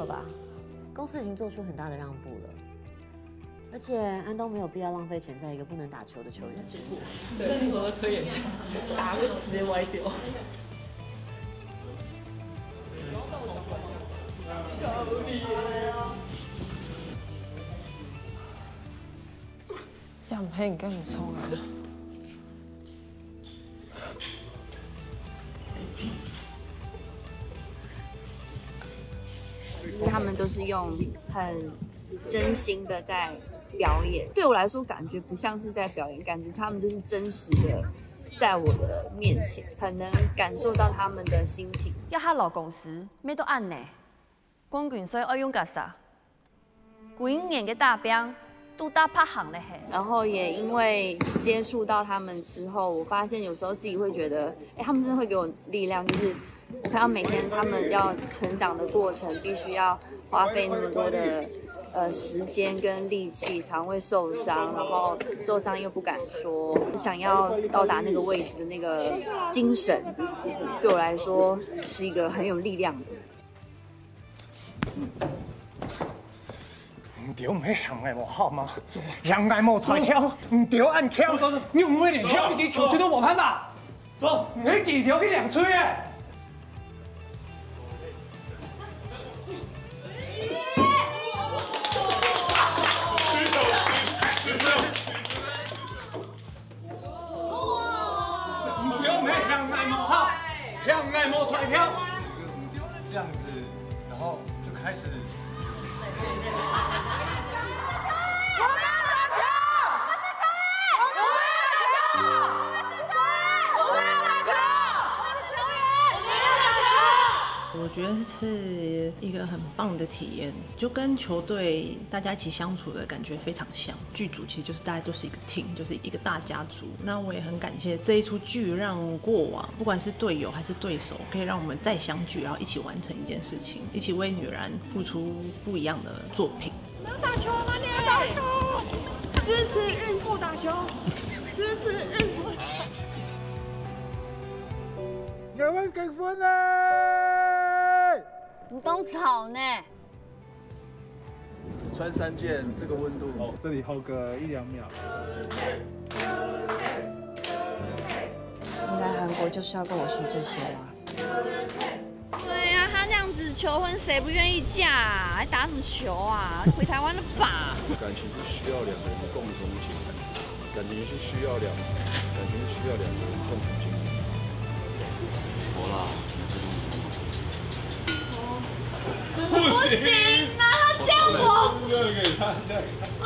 了吧？公司已经做出很大的让步了，而且安东没有必要浪费钱在一个不能打球的球员身上。郑立和的推演枪，打就直接歪掉。好厉害啊！又唔係唔跟唔錯啊！就是他们都是用很真心的在表演，对我来说感觉不像是在表演，感觉他们就是真实的在我的面前，很能感受到他们的心情。要他老公时，咩都按呢，光棍所以爱用干啥？几年嘅大兵都打拍行嘞嘿。然后也因为接触到他们之后，我发现有时候自己会觉得，他们真的会给我力量，就是我看到每天他们要成长的过程，必须要花费那么多的时间跟力气，常会受伤，然后受伤又不敢说，想要到达那个位置的那个精神，对我来说是一个很有力量的。唔对，唔系向外无好吗？向外无出跳，唔对按跳，你唔会连跳一支球吹都无攀吧？走，唔系几条去两吹诶！唔对，唔系向外无好，向外无出跳。这样子，然后就开始。 我觉得是一个很棒的体验，就跟球队大家一起相处的感觉非常像。剧组其实就是大家都是一个 team， 就是一个大家族。那我也很感谢这一出剧，让过往不管是队友还是对手，可以让我们再相聚，然后一起完成一件事情，一起为女篮付出不一样的作品。你要打球吗？你要打球！支持孕妇打球，支持孕妇。我们结婚嘞！你懂吵呢？穿3件，这个温度，哦，这里候个1、2秒。你来韩国就是要跟我说这些吗？对呀、他这样子求婚，谁不愿意嫁、啊？还打什么球啊？回台湾了吧？感情是需要2个人共同经营，感情是需要2个人共同经营。好啦。 不行啊！他这样我，这个给他，这样。哦。